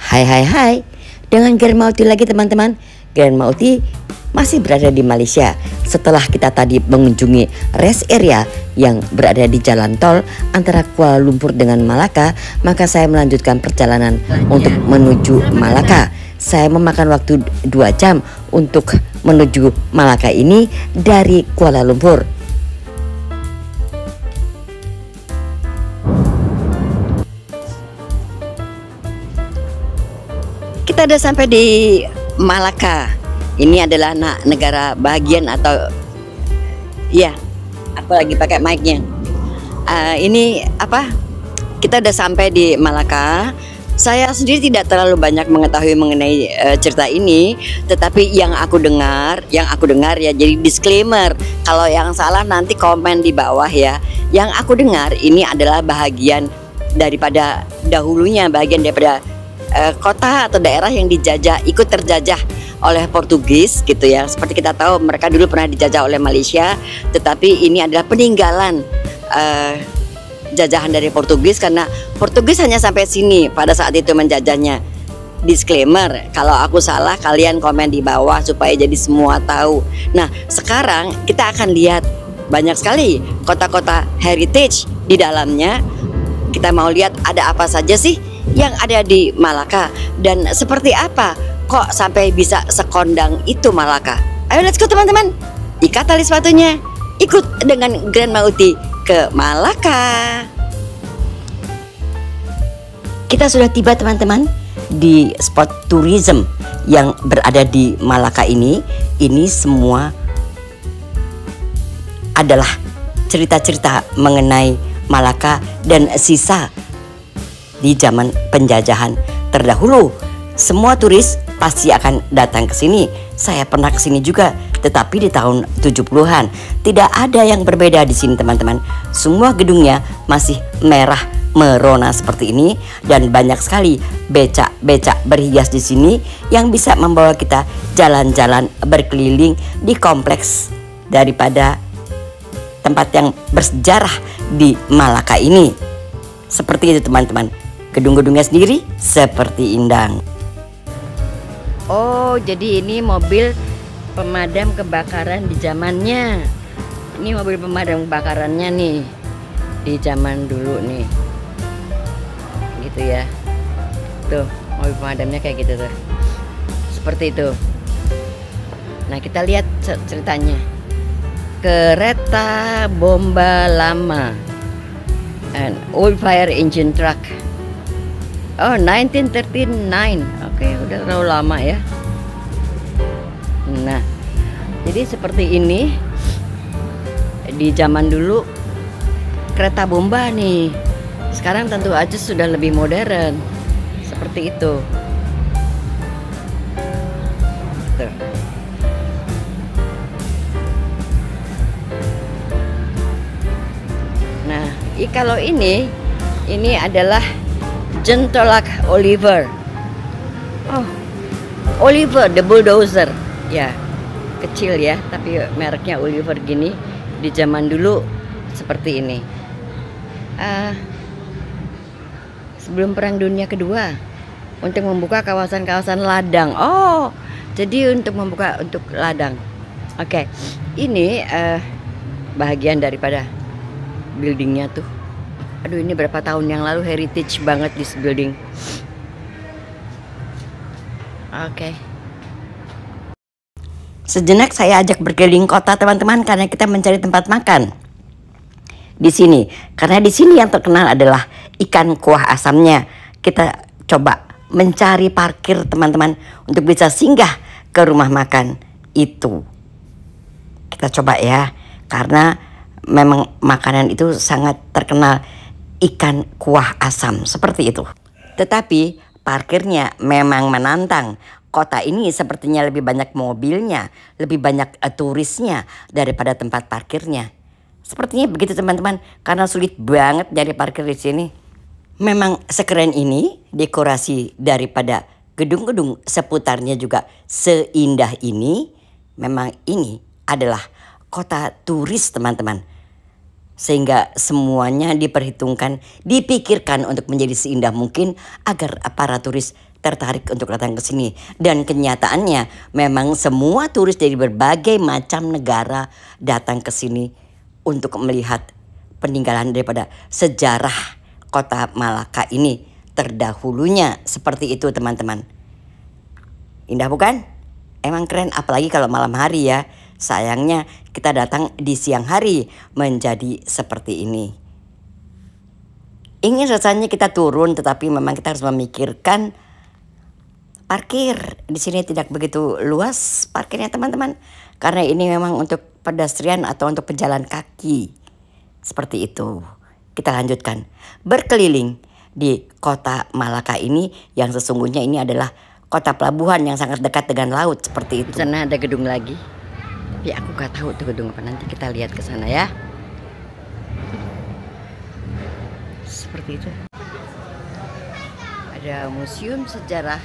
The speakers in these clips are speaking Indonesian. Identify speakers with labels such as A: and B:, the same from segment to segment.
A: Hai hai hai, dengan Grand Mauti lagi teman-teman. Grand Mauti masih berada di Malaysia. Setelah kita tadi mengunjungi rest area yang berada di jalan tol antara Kuala Lumpur dengan Malaka, maka saya melanjutkan perjalanan untuk menuju Malaka. Saya memakan waktu 2 jam untuk menuju Malaka ini dari Kuala Lumpur. Kita udah sampai di Malaka. Ini adalah negara bagian atau ya, aku lagi pakai mic-nya. Ini apa? Kita udah sampai di Malaka. Saya sendiri tidak terlalu banyak mengetahui mengenai cerita ini, tetapi yang aku dengar ya, jadi disclaimer. Kalau yang salah nanti komen di bawah ya. Yang aku dengar ini adalah bagian daripada dahulunya, bagian daripada kota atau daerah yang ikut terjajah oleh Portugis gitu ya. Seperti kita tahu mereka dulu pernah dijajah oleh Malaysia, tetapi ini adalah peninggalan jajahan dari Portugis karena Portugis hanya sampai sini pada saat itu menjajahnya. Disclaimer, kalau aku salah kalian komen di bawah supaya jadi semua tahu. Nah, sekarang kita akan lihat banyak sekali kota-kota heritage di dalamnya. Kita mau lihat ada apa saja sih yang ada di Malaka dan seperti apa kok sampai bisa sekondang itu Malaka. Ayo let's go teman-teman, ikat tali sepatunya, ikut dengan Grand Mauti ke Malaka. Kita sudah tiba teman-teman di spot tourism yang berada di Malaka ini. Ini semua adalah cerita-cerita mengenai Malaka dan sisa di zaman penjajahan terdahulu. Semua turis pasti akan datang ke sini. Saya pernah ke sini juga, tetapi di tahun 70-an. Tidak ada yang berbeda di sini teman-teman. Semua gedungnya masih merah merona seperti ini dan banyak sekali becak-becak berhias di sini yang bisa membawa kita jalan-jalan berkeliling di kompleks daripada tempat yang bersejarah di Malaka ini. Seperti itu teman-teman. Gedung-gedungnya sendiri seperti indang. Oh, jadi ini mobil pemadam kebakaran di zamannya. Ini mobil pemadam kebakarannya nih di zaman dulu nih. Gitu ya. Tuh, mobil pemadamnya kayak gitu tuh. Seperti itu. Nah, kita lihat ceritanya. Kereta bomba lama. An old fire engine truck. Oh, 1939. Oke, udah terlalu lama ya. Nah, jadi seperti ini di zaman dulu kereta bomba nih. Sekarang tentu aja sudah lebih modern. Seperti itu. Tuh. Nah, kalau ini adalah Jentolak Oliver. Oh, Oliver the bulldozer. Ya, kecil ya, tapi mereknya Oliver gini. Di zaman dulu seperti ini. Sebelum Perang Dunia Kedua, untuk membuka kawasan-kawasan ladang. Oh, jadi untuk ladang. Oke, ini bahagian daripada buildingnya tuh. Aduh, ini berapa tahun yang lalu, heritage banget this building. Oke. Sejenak saya ajak berkeliling kota teman-teman karena kita mencari tempat makan di sini. Karena di sini yang terkenal adalah ikan kuah asamnya. Kita coba mencari parkir teman-teman untuk bisa singgah ke rumah makan itu. Kita coba ya, karena memang makanan itu sangat terkenal, ikan kuah asam seperti itu. Tetapi parkirnya memang menantang. Kota ini sepertinya lebih banyak mobilnya, lebih banyak turisnya daripada tempat parkirnya. Sepertinya begitu teman-teman, karena sulit banget cari parkir di sini. Memang sekeren ini dekorasi daripada gedung-gedung seputarnya juga seindah ini. Memang ini adalah kota turis teman-teman. Sehingga semuanya diperhitungkan, dipikirkan untuk menjadi seindah mungkin agar para turis tertarik untuk datang ke sini. Dan kenyataannya memang semua turis dari berbagai macam negara datang ke sini untuk melihat peninggalan daripada sejarah kota Malaka ini terdahulunya. Seperti itu teman-teman. Indah bukan? Emang keren, apalagi kalau malam hari ya. Sayangnya kita datang di siang hari menjadi seperti ini. Ingin rasanya kita turun, tetapi memang kita harus memikirkan parkir. Di sini tidak begitu luas parkirnya teman-teman, karena ini memang untuk pedestrian atau untuk pejalan kaki. Seperti itu. Kita lanjutkan berkeliling di kota Malaka ini, yang sesungguhnya ini adalah kota pelabuhan yang sangat dekat dengan laut seperti itu. Di sana ada gedung lagi, tapi aku gak tahu tuh gedung apa. Nanti kita lihat ke sana ya. Seperti itu. Ada Museum Sejarah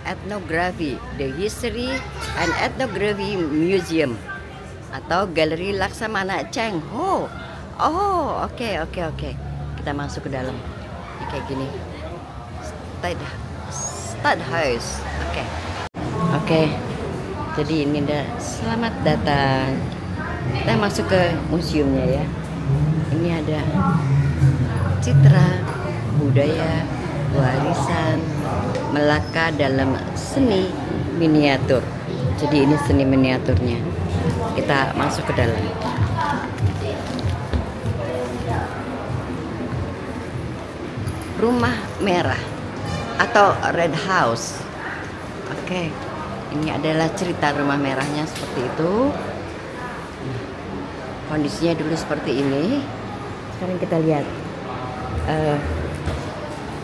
A: Etnografi, The History and Ethnography Museum, atau Galeri Laksamana Cheng Ho. Oh, oke. Kita masuk ke dalam. Ini kayak gini. Stadhuis. Oke. Jadi ini ada selamat datang. Kita masuk ke museumnya ya. Ini ada citra budaya warisan Melaka dalam seni miniatur. Jadi ini seni miniaturnya. Kita masuk ke dalam. Rumah merah atau Red House. Oke. Ini adalah cerita rumah merahnya seperti itu. Kondisinya dulu seperti ini. Sekarang kita lihat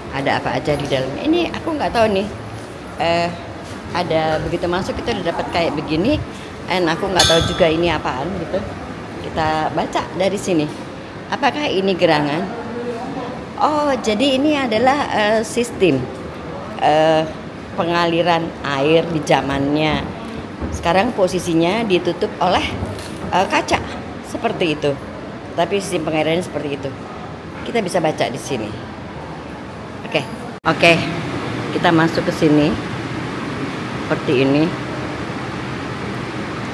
A: ada apa aja di dalam. Ini aku nggak tahu nih. Ada begitu masuk kita udah dapat kayak begini. Aku nggak tahu juga ini apaan gitu. Kita baca dari sini. Apakah ini gerangan? Oh, jadi ini adalah sistem pengaliran air di zamannya. Sekarang posisinya ditutup oleh kaca seperti itu. Tapi sistem pengairannya seperti itu. Kita bisa baca di sini. Oke. Kita masuk ke sini. Seperti ini.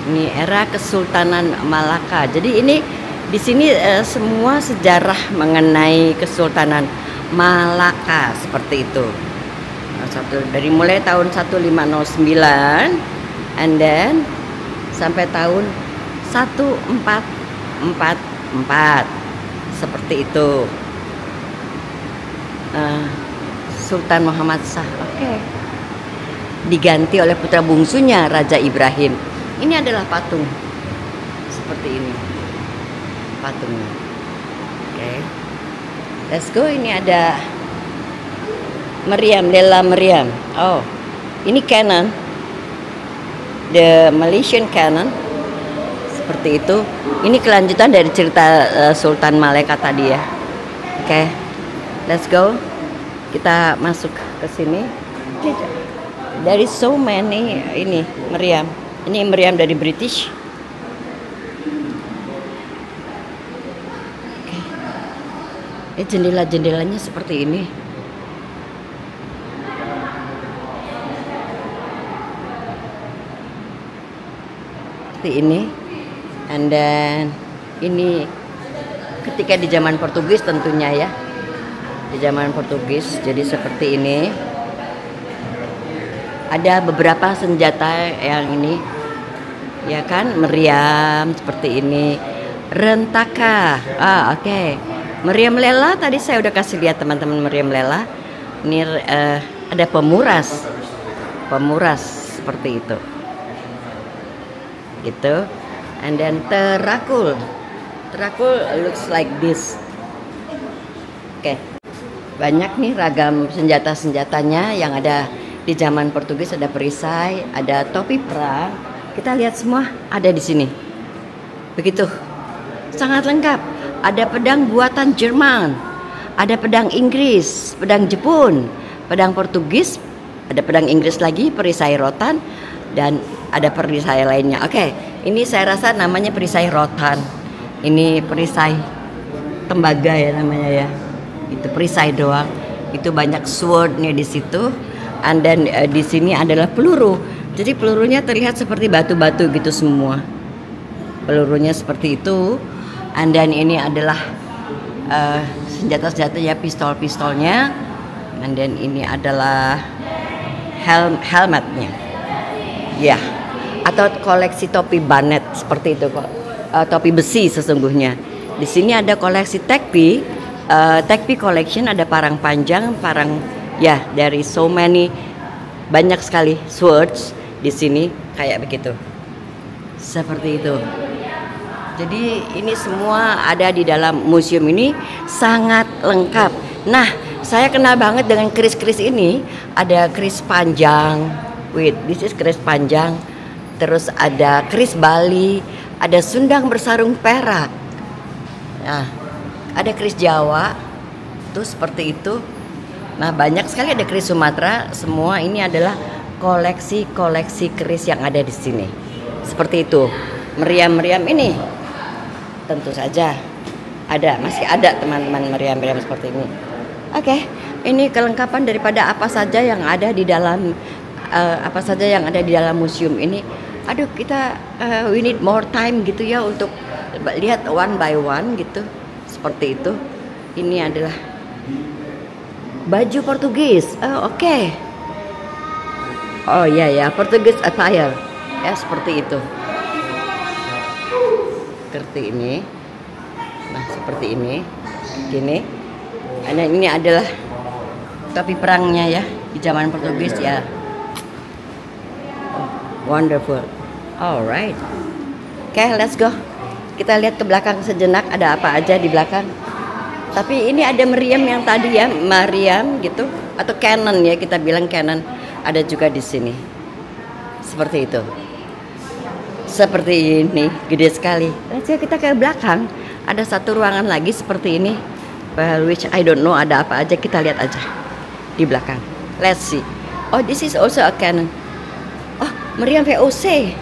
A: Ini era Kesultanan Malaka. Jadi ini di sini semua sejarah mengenai Kesultanan Malaka seperti itu. Dari mulai tahun 1509 and then sampai tahun 1444 seperti itu. Sultan Muhammad Shah diganti oleh putra bungsunya Raja Ibrahim. Ini adalah patung seperti ini patungnya. Let's go. Ini ada Lela Meriam. Oh, ini Cannon, the Malaysian Cannon seperti itu. Ini kelanjutan dari cerita Sultan Malaka tadi ya. Let's go. Kita masuk ke sini. Dari so many ini meriam. Ini meriam dari British. Jendela-jendelanya seperti ini. Seperti ini. And then ini ketika di zaman Portugis tentunya ya. Di zaman Portugis, jadi seperti ini. Ada beberapa senjata yang ini, ya kan, meriam seperti ini, rentaka. Meriam lela tadi saya udah kasih lihat teman-teman, meriam lela. Ini ada pemuras seperti itu, gitu. And then terakul looks like this. Banyak nih ragam senjata-senjatanya yang ada di zaman Portugis. Ada perisai, ada topi perang. Kita lihat semua ada di sini. Begitu, sangat lengkap. Ada pedang buatan Jerman, ada pedang Inggris, pedang Jepun, pedang Portugis, ada pedang Inggris lagi, perisai rotan, dan ada perisai lainnya. Ini saya rasa namanya perisai rotan. Ini perisai tembaga ya namanya ya. Itu perisai doang. Itu banyak swordnya di situ. And then di sini adalah peluru. Jadi pelurunya terlihat seperti batu-batu gitu semua. Pelurunya seperti itu. And then ini adalah senjata-senjatanya, pistol-pistolnya. And then ini adalah helmetnya. Ya. Atau koleksi topi banet seperti itu kok. Topi besi sesungguhnya. Di sini ada koleksi tekpi. Tekpi collection, ada parang panjang, parang ya dari so many, banyak sekali swords di sini kayak begitu. Seperti itu. Jadi ini semua ada di dalam museum ini, sangat lengkap. Nah, saya kenal banget dengan keris-keris ini. Ada keris panjang. Wait, this is keris panjang. Terus ada keris Bali, ada sundang bersarung perak. Nah, ada keris Jawa, tuh seperti itu. Nah, banyak sekali, ada keris Sumatera. Semua ini adalah koleksi-koleksi keris yang ada di sini. Seperti itu. Meriam-meriam ini tentu saja ada, masih ada teman-teman meriam-meriam seperti ini. Oke, ini kelengkapan daripada apa saja yang ada di dalam museum ini. Aduh, kita we need more time gitu ya untuk lihat one by one gitu. Seperti itu. Ini adalah baju Portugis. Oh, oke. Oh ya, Portugis attire. Ya, seperti itu. Seperti ini. Nah, seperti ini. Gini. Dan ini adalah topi perangnya ya di zaman Portugis ya. Oh, wonderful. Alright. Oke, let's go. Kita lihat ke belakang sejenak, ada apa aja di belakang. Tapi ini ada meriam yang tadi ya, meriam gitu, atau cannon ya, kita bilang cannon, ada juga di sini. Seperti itu. Seperti ini, gede sekali. Let's go, kita ke belakang. Ada satu ruangan lagi seperti ini. Well, which I don't know ada apa aja, kita lihat aja di belakang. Let's see. Oh, this is also a cannon. Oh, meriam VOC.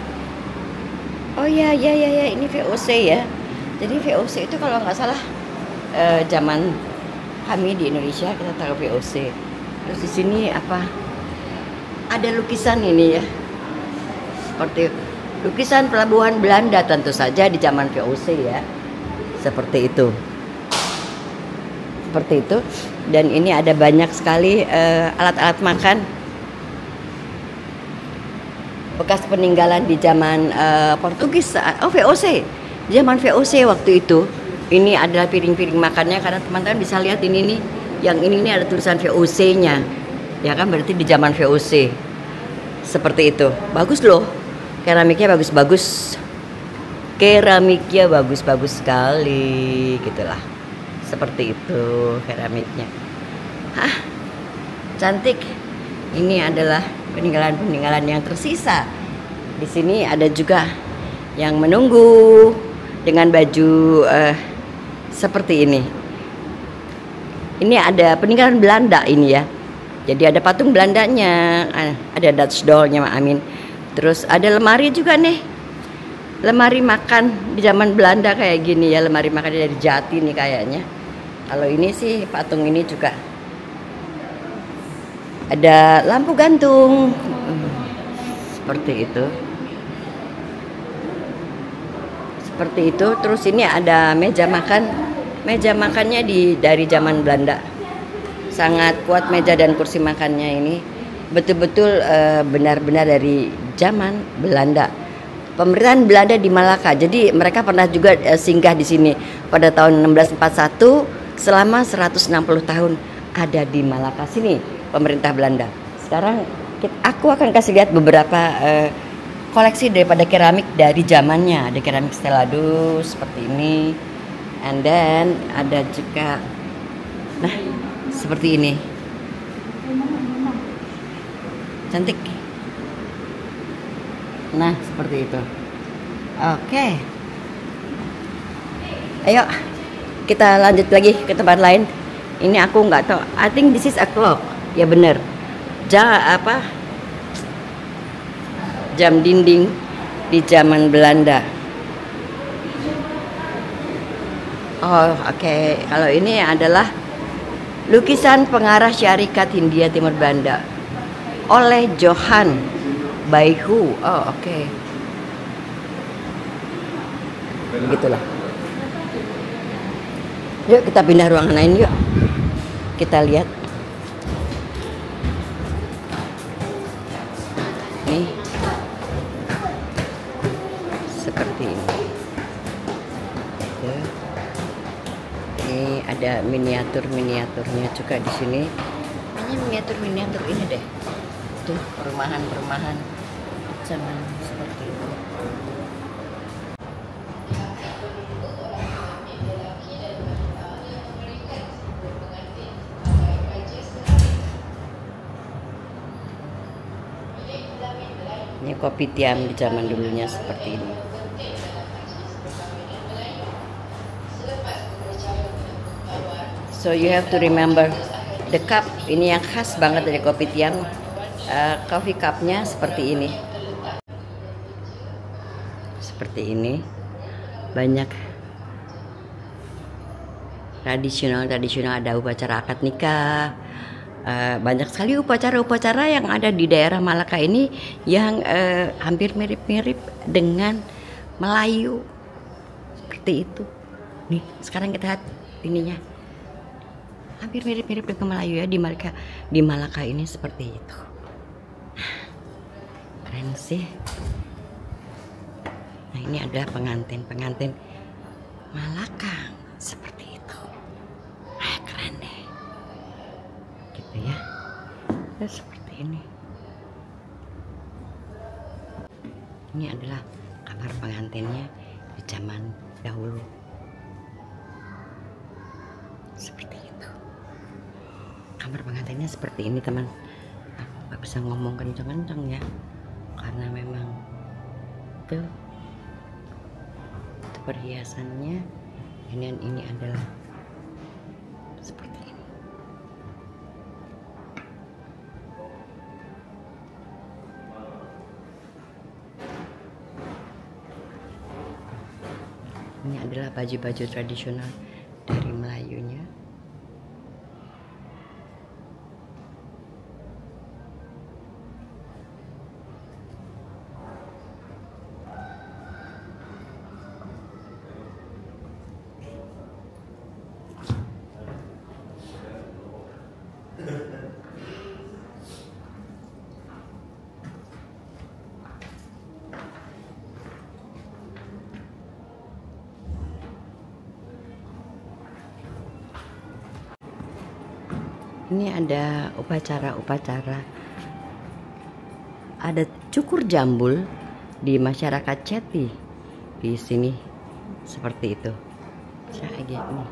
A: Oh ya, ini VOC ya. Jadi VOC itu kalau nggak salah zaman kami di Indonesia kita taruh VOC. Terus di sini apa? Ada lukisan ini ya. Seperti lukisan pelabuhan Belanda tentu saja di zaman VOC ya. Seperti itu. Seperti itu. Dan ini ada banyak sekali alat-alat makan. Bekas peninggalan di zaman Portugis. Oh, VOC. Zaman VOC waktu itu. Ini adalah piring-piring makannya, karena teman-teman bisa lihat ini nih. Yang ini ada tulisan VOC-nya. Ya kan, berarti di zaman VOC. Seperti itu. Bagus loh. Keramiknya bagus-bagus. Keramiknya bagus-bagus sekali, gitulah. Seperti itu keramiknya. Hah, cantik. Ini adalah peninggalan-peninggalan yang tersisa. Di sini ada juga yang menunggu dengan baju seperti ini. Ini ada peninggalan Belanda ini ya. Jadi ada patung Belandanya, ada Dutch doll-nya Mak Amin. Terus ada lemari juga nih. Lemari makan di zaman Belanda kayak gini ya, lemari makan dari jati nih kayaknya. Kalau ini sih patung ini juga ada lampu gantung. Seperti itu. Seperti itu. Terus ini ada meja makan. Meja makannya dari zaman Belanda. Sangat kuat meja dan kursi makannya ini. Betul-betul benar-benar dari zaman Belanda. Pemerintahan Belanda di Malaka. Jadi mereka pernah juga singgah di sini pada tahun 1641 selama 160 tahun ada di Malaka sini pemerintah Belanda. Sekarang aku akan kasih lihat beberapa koleksi daripada keramik dari zamannya. Ada keramik Stelladus seperti ini. And then ada juga nah seperti ini. Cantik. Nah, seperti itu. Oke. Ayo, kita lanjut lagi ke tempat lain. Ini aku nggak tahu. I think this is a clock. Ya bener. Jam dinding di zaman Belanda. Oh, oke. Kalau ini adalah lukisan pengarah Syarikat Hindia Timur Belanda. oleh Johan by who? Oh, oke. Begitulah. Yuk kita pindah ruangan lain yuk. Kita lihat. Nih. Seperti ini. Ya. Ini ada miniaturnya juga di sini. Ini miniatur ini deh. Tuh perumahan zaman seperti itu. Ini kopitiam di zaman dulunya seperti ini. So you have to remember the cup. Ini yang khas banget dari kopitiam. Coffee cupnya seperti ini. Seperti ini. Banyak tradisional ada upacara akad nikah. Banyak sekali upacara-upacara yang ada di daerah Malaka ini yang hampir mirip-mirip dengan Melayu seperti itu. Nih sekarang kita lihat ininya hampir mirip-mirip dengan Melayu ya di Malaka ini seperti itu. Keren sih. Nah ini adalah pengantin Malaka seperti itu. Keren deh. Ya, seperti ini. Ini adalah kamar pengantinnya di zaman dahulu. Seperti itu. Kamar pengantinnya seperti ini, teman. Aku nggak bisa ngomong kenceng-kenceng ya, karena memang itu perhiasannya. Ini adalah seperti ini. Ini adalah baju-baju tradisional dari Melayunya. Ini ada upacara-upacara, ada cukur jambul di masyarakat Ceti di sini seperti itu. Saya lihat nih,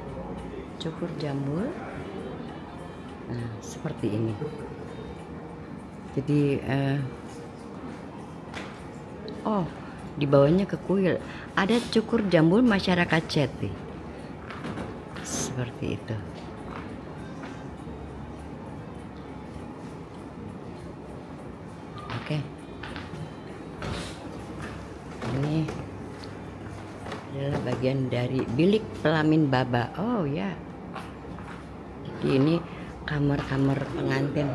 A: cukur jambul, nah seperti ini. Jadi oh di bawahnya ke kuil ada cukur jambul masyarakat Ceti seperti itu. Oke. Ini adalah bagian dari bilik pelamin baba. Oh ya. Jadi ini kamar-kamar pengantin.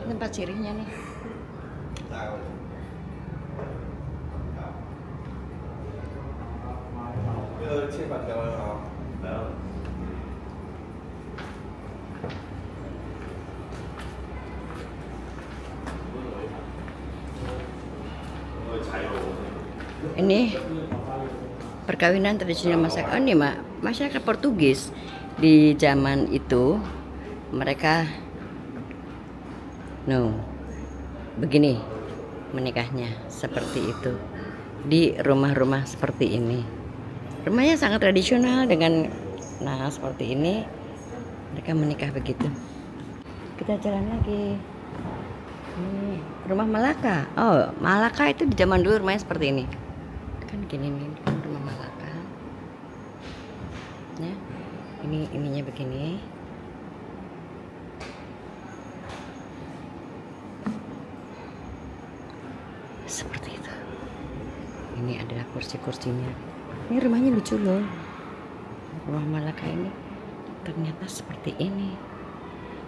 A: Tempat sirihnya nih. Ini perkawinan tradisional masyarakat ini masyarakat Portugis di zaman itu. Mereka begini menikahnya seperti itu di rumah-rumah seperti ini. Rumahnya sangat tradisional dengan seperti ini mereka menikah begitu. Kita jalan lagi. Ini rumah Malaka. Oh, Malaka itu di zaman dulu rumahnya seperti ini. Kan gini nih, kan rumah Malaka. Ya. Ininya begini. Seperti itu. adalah kursi-kursinya. Ini rumahnya lucu loh. Rumah Malaka ini ternyata seperti ini.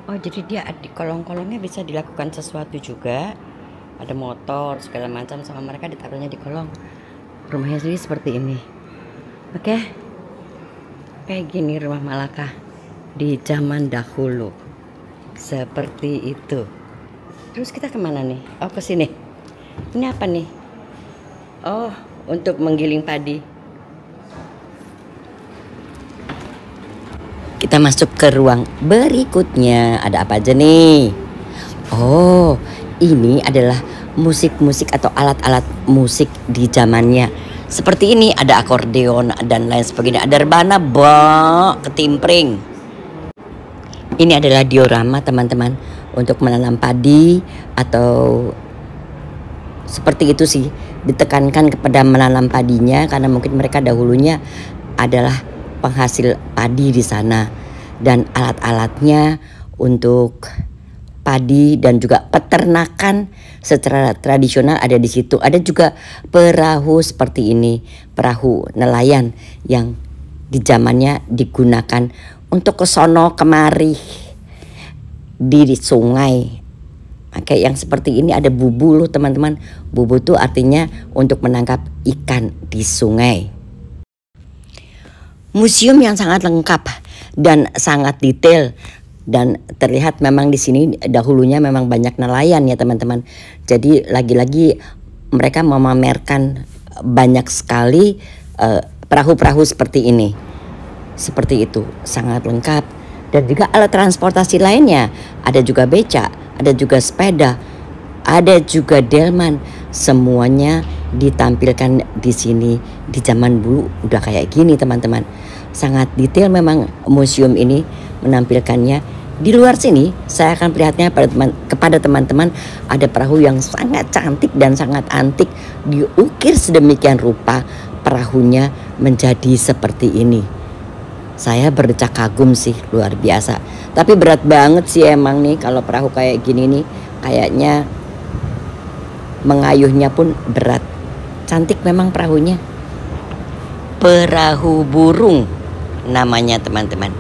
A: Oh, jadi dia di kolong-kolongnya bisa dilakukan sesuatu juga. Ada motor segala macam sama mereka ditaruhnya di kolong. Rumahnya sendiri seperti ini. Oke. Kayak gini rumah Malaka di zaman dahulu. Seperti itu. Terus kita kemana nih? Oh, ke sini. Ini apa nih? Oh, untuk menggiling padi. Kita masuk ke ruang berikutnya. Ada apa aja nih? Oh, ini adalah musik-musik atau alat-alat musik di zamannya. Seperti ini, ada akordeon dan lain sebagainya. Ada rebana, ketimpring. Ini adalah diorama teman-teman untuk menanam padi atau seperti itu sih. Ditekankan kepada menanam padinya karena mungkin mereka dahulunya adalah penghasil padi di sana, dan alat-alatnya untuk padi dan juga peternakan secara tradisional ada di situ. Ada juga perahu seperti ini, perahu nelayan yang di zamannya digunakan untuk ke sono kemari di sungai. Kayak yang seperti ini ada bubu loh teman-teman. Bubu tuh artinya untuk menangkap ikan di sungai. Museum yang sangat lengkap dan sangat detail, dan terlihat memang di sini dahulunya memang banyak nelayan ya teman-teman. Jadi lagi-lagi mereka memamerkan banyak sekali perahu-perahu seperti ini. Seperti itu, sangat lengkap. Dan juga alat transportasi lainnya, ada juga becak, ada juga sepeda, ada juga delman. Semuanya ditampilkan di sini. Di zaman dulu udah kayak gini teman-teman. Sangat detail memang museum ini menampilkannya. Di luar sini saya akan perlihatnya kepada teman-teman ada perahu yang sangat cantik dan sangat antik, diukir sedemikian rupa perahunya menjadi seperti ini. Saya berdecak kagum sih, luar biasa. Tapi berat banget sih emang nih kalau perahu kayak gini nih, kayaknya mengayuhnya pun berat. Cantik memang perahunya. Perahu burung namanya teman-teman.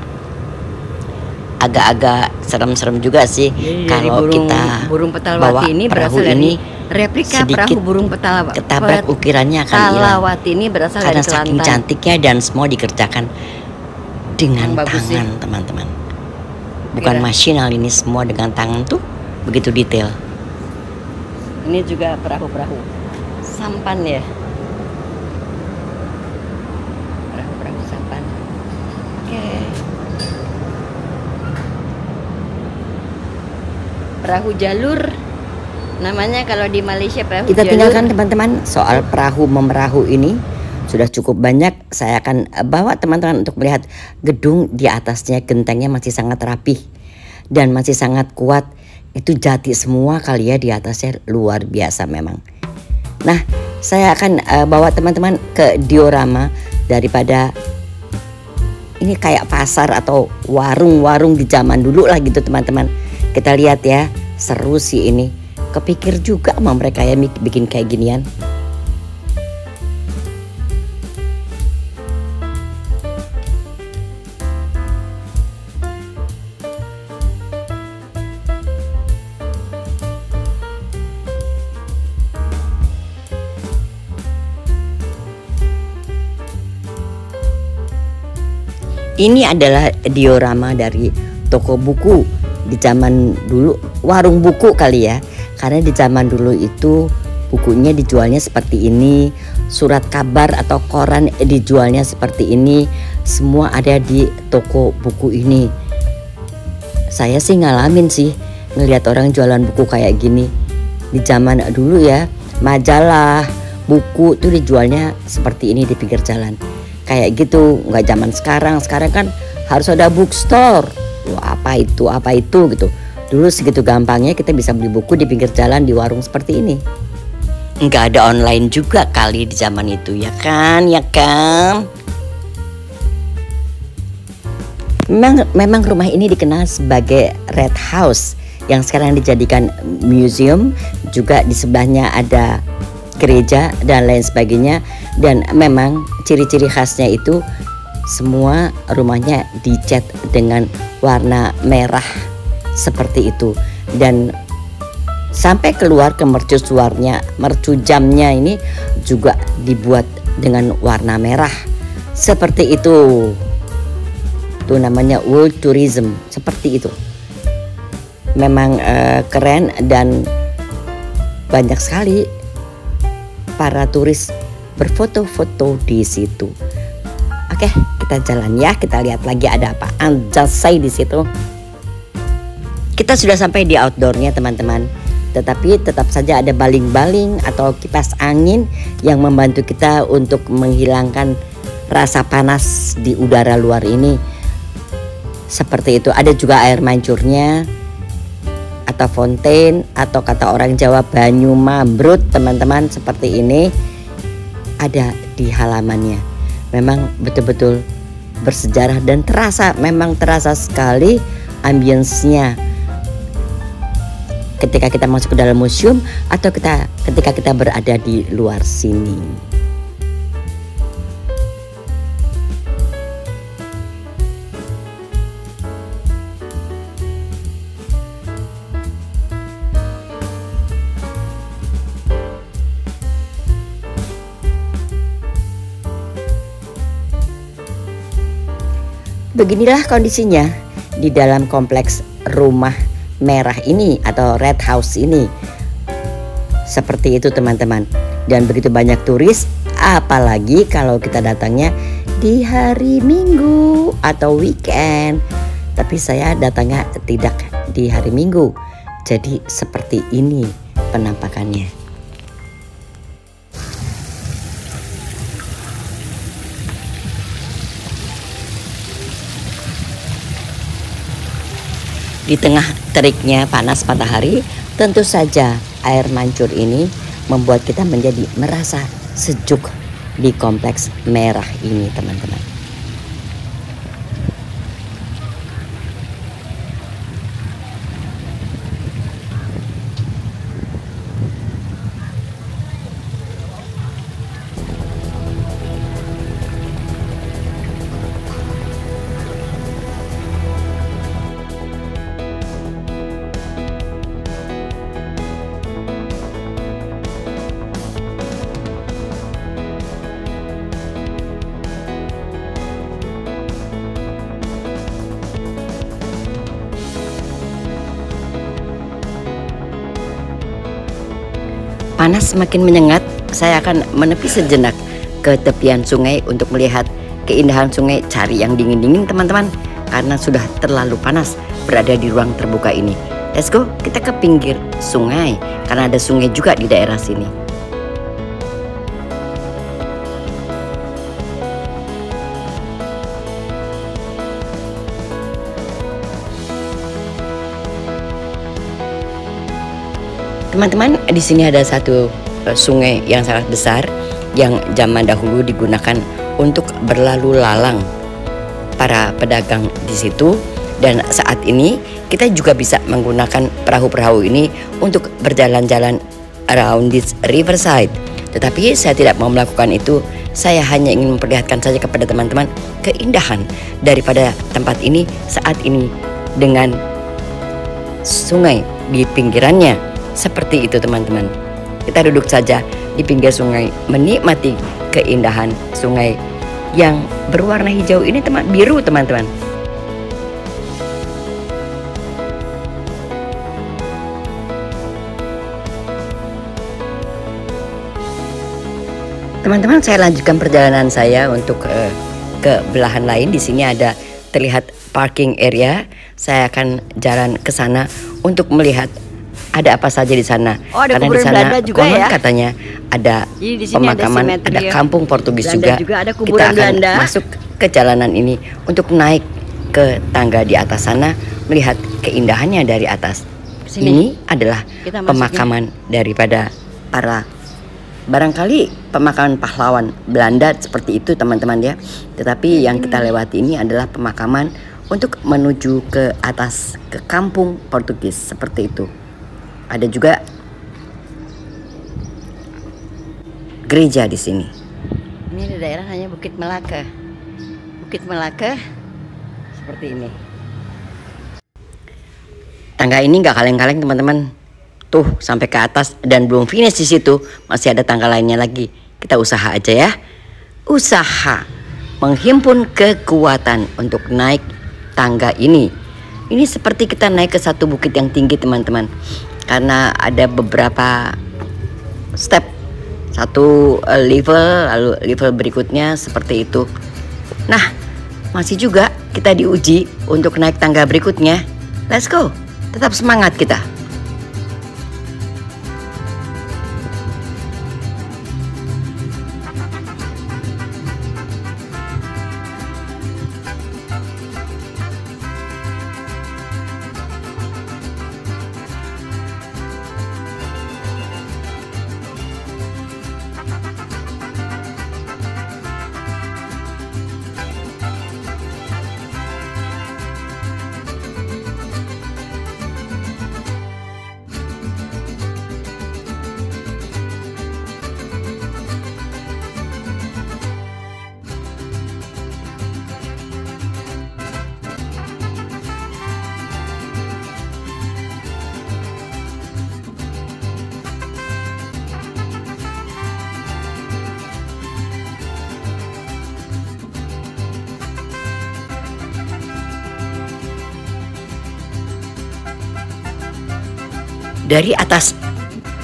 A: Agak-agak serem-serem juga sih kalau kita
B: burung petalawati ini berasal dari replika perahu burung petalawati.
A: Ketabrak ukirannya akan hilang.
B: Ini berasal
A: karena
B: dari
A: saking
B: Kelantan.
A: cantiknya dan semua dikerjakan dengan tangan teman-teman. Bukan masinal, ini semua dengan tangan tuh begitu detail. Ini juga perahu-perahu sampan ya. Perahu-perahu sampan. Oke. Perahu jalur namanya kalau di Malaysia perahu jalur. Kita tinggalkan teman-teman soal perahu memerahu ini. Sudah cukup banyak. Saya akan bawa teman-teman untuk melihat gedung di atasnya. Gentengnya masih sangat rapih dan masih sangat kuat. Itu jati semua kali ya di atasnya, luar biasa memang. Nah, saya akan bawa teman-teman ke diorama daripada ini kayak pasar atau warung-warung di zaman dulu lah gitu teman-teman. Kita lihat ya, seru sih ini. Kepikir juga sama mereka ya bikin kayak ginian. Ini adalah diorama dari toko buku di zaman dulu, warung buku kali ya. Karena di zaman dulu itu bukunya dijualnya seperti ini, surat kabar atau koran dijualnya seperti ini. Semua ada di toko buku ini. Saya sih ngalamin sih ngelihat orang jualan buku kayak gini. Di zaman dulu ya, majalah, buku tuh dijualnya seperti ini di pinggir jalan. Kayak gitu, nggak zaman sekarang. Sekarang kan harus ada bookstore. Wah, apa itu gitu. Dulu segitu gampangnya kita bisa beli buku di pinggir jalan di warung seperti ini. Nggak ada online juga kali di zaman itu, ya kan? Memang rumah ini dikenal sebagai Red House yang sekarang dijadikan museum. Juga di sebelahnya ada gereja dan lain sebagainya. Dan memang ciri-ciri khasnya itu semua rumahnya dicat dengan warna merah seperti itu, dan sampai keluar ke mercujamnya ini juga dibuat dengan warna merah seperti itu. Itu namanya world tourism, seperti itu. Memang keren dan banyak sekali para turis berfoto-foto di situ. Oke, kita jalan ya, kita lihat lagi ada apa anjay di situ. Kita sudah sampai di outdoornya teman-teman, tetapi tetap saja ada baling-baling atau kipas angin yang membantu kita untuk menghilangkan rasa panas di udara luar ini. Seperti itu. Ada juga air mancurnya atau fontaine, atau kata orang Jawa banyu mambrut teman-teman, seperti ini ada di halamannya. Memang betul-betul bersejarah dan memang terasa sekali ambience-nya ketika kita masuk ke dalam museum atau ketika kita berada di luar sini. Beginilah kondisinya di dalam kompleks rumah merah ini atau red house ini. Seperti itu teman-teman. Dan begitu banyak turis, apalagi kalau kita datangnya di hari Minggu atau weekend. Tapi saya datangnya tidak di hari Minggu. Jadi seperti ini penampakannya. Di tengah teriknya panas matahari, tentu saja air mancur ini membuat kita menjadi merasa sejuk di kompleks merah ini teman-teman. Panas semakin menyengat, saya akan menepi sejenak ke tepian sungai untuk melihat keindahan sungai. Cari yang dingin-dingin teman-teman, karena sudah terlalu panas berada di ruang terbuka ini. Let's go, kita ke pinggir sungai, karena ada sungai juga di daerah sini. Teman-teman, di sini ada satu sungai yang sangat besar yang zaman dahulu digunakan untuk berlalu lalang para pedagang di situ, dan saat ini kita juga bisa menggunakan perahu-perahu ini untuk berjalan-jalan around this riverside. Tetapi saya tidak mau melakukan itu. Saya hanya ingin memperlihatkan saja kepada teman-teman keindahan daripada tempat ini saat ini dengan sungai di pinggirannya. Seperti itu teman-teman. Kita duduk saja di pinggir sungai, menikmati keindahan sungai yang berwarna hijau ini, biru teman-teman. Teman-teman, saya lanjutkan perjalanan saya untuk ke belahan lain. Di sini ada terlihat parking area. Saya akan jalan ke sana untuk melihat ada apa saja di sana.
B: Oh, ada
A: karena di sana konon katanya ada pemakaman, ada kampung Portugis juga.
B: Ada
A: kita akan masuk ke jalanan ini untuk naik ke tangga di atas sana, melihat keindahannya dari atas. Ini adalah pemakaman daripada para, barangkali pemakaman pahlawan Belanda seperti itu teman-teman ya. Tetapi yang kita lewati ini adalah pemakaman untuk menuju ke atas, ke kampung Portugis seperti itu. Ada juga gereja di sini. Ini daerah hanya Bukit Melaka. Bukit Melaka seperti ini. Tangga ini nggak kaleng-kaleng teman-teman. Tuh sampai ke atas dan belum finish di situ, masih ada tangga lainnya lagi. Kita usaha aja ya. Usaha menghimpun kekuatan untuk naik tangga ini. Ini seperti kita naik ke satu bukit yang tinggi teman-teman. Karena ada beberapa step. Satu level, lalu level berikutnya seperti itu. Nah, masih juga kita diuji untuk naik tangga berikutnya. Let's go, tetap semangat kita. Dari atas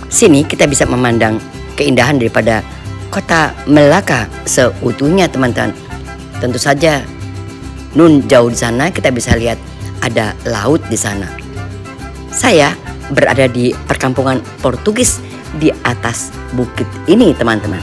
A: sini kita bisa memandang keindahan daripada kota Melaka seutuhnya teman-teman. Tentu saja nun jauh di sana kita bisa lihat ada laut di sana. Saya berada di perkampungan Portugis di atas bukit ini teman-teman.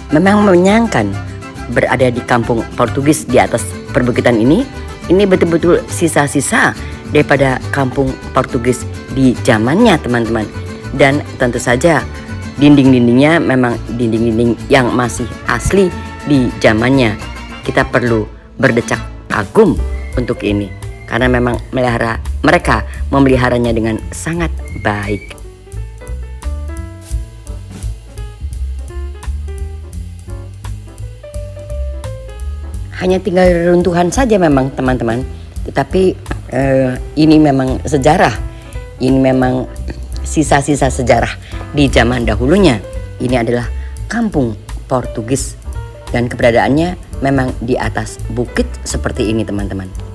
A: Memang menyenangkan berada di kampung Portugis di atas perbukitan ini. Ini betul-betul sisa-sisa daripada kampung Portugis di zamannya teman-teman. Dan tentu saja dinding-dindingnya memang dinding-dinding yang masih asli di zamannya. Kita perlu berdecak kagum untuk ini karena memang mereka memeliharanya dengan sangat baik. Hanya tinggal reruntuhan saja memang teman-teman. Tetapi ini memang sejarah. Ini memang sisa-sisa sejarah di zaman dahulunya. Ini adalah kampung Portugis. Dan keberadaannya memang di atas bukit seperti ini teman-teman.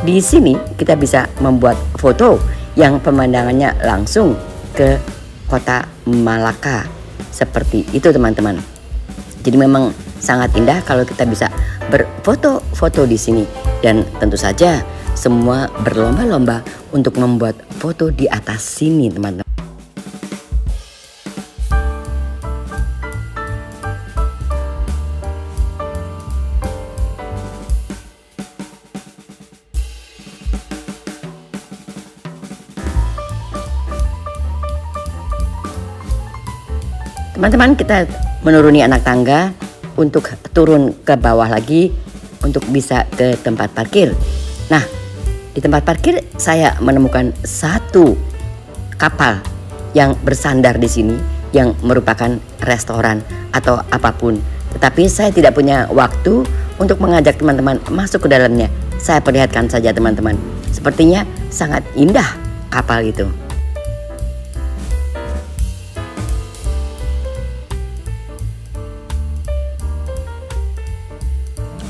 A: Di sini kita bisa membuat foto yang pemandangannya langsung ke kota Malaka. Seperti itu teman-teman. Jadi memang sangat indah kalau kita bisa berfoto-foto di sini. Dan tentu saja semua berlomba-lomba untuk membuat foto di atas sini, teman-teman. Teman-teman, kita menuruni anak tangga untuk turun ke bawah lagi untuk bisa ke tempat parkir. Nah, di tempat parkir saya menemukan satu kapal yang bersandar di sini yang merupakan restoran atau apapun. Tetapi saya tidak punya waktu untuk mengajak teman-teman masuk ke dalamnya. Saya perlihatkan saja teman-teman. Sepertinya sangat indah kapal itu.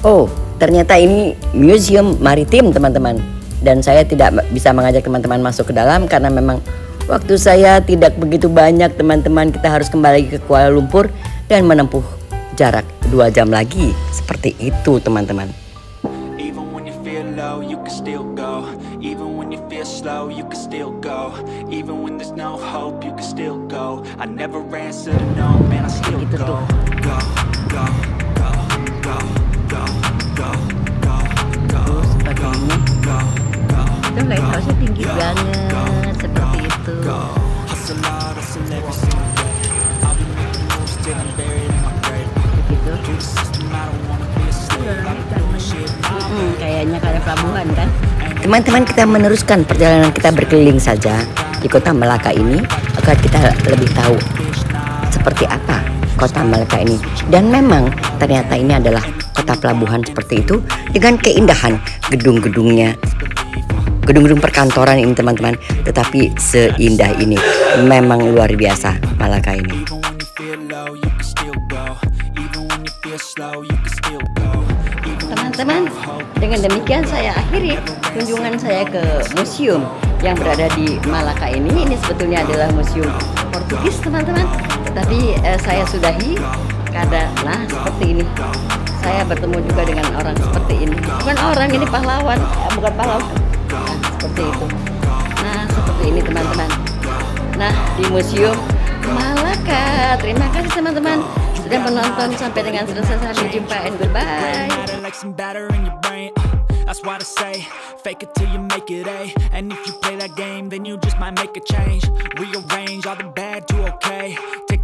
A: Oh, ternyata ini museum maritim, teman-teman. Dan saya tidak bisa mengajak teman-teman masuk ke dalam karena memang waktu saya tidak begitu banyak, teman-teman. Kita harus kembali ke Kuala Lumpur dan menempuh jarak 2 jam lagi. Seperti itu, teman-teman. Gitu tuh.
B: Itu lighthouse-nya tinggi banget seperti itu. Kayaknya kayak pelabuhan kan.
A: Teman-teman, kita meneruskan perjalanan kita berkeliling saja di kota Melaka ini agar kita lebih tahu seperti apa kota Melaka ini. Dan memang ternyata ini adalah kota pelabuhan seperti itu dengan keindahan gedung-gedungnya, gedung-gedung perkantoran ini, teman-teman. Tetapi seindah ini, memang luar biasa Malaka ini. Teman-teman, dengan demikian saya akhiri kunjungan saya ke museum yang berada di Malaka ini. Ini sebetulnya adalah museum Portugis, teman-teman. Tetapi saya sudahi karena seperti ini. Saya bertemu juga dengan orang seperti ini. Bukan orang, ini pahlawan, bukan pahlawan. Nah, seperti itu. Nah, seperti ini, teman-teman. Nah, di museum Malaka. Terima kasih, teman-teman, sudah menonton sampai dengan selesai. Sampai jumpa and goodbye. That's why I say, fake it till you make it A. And if you play that game, then you just might make a change. Rearrange all the bad to okay. Take the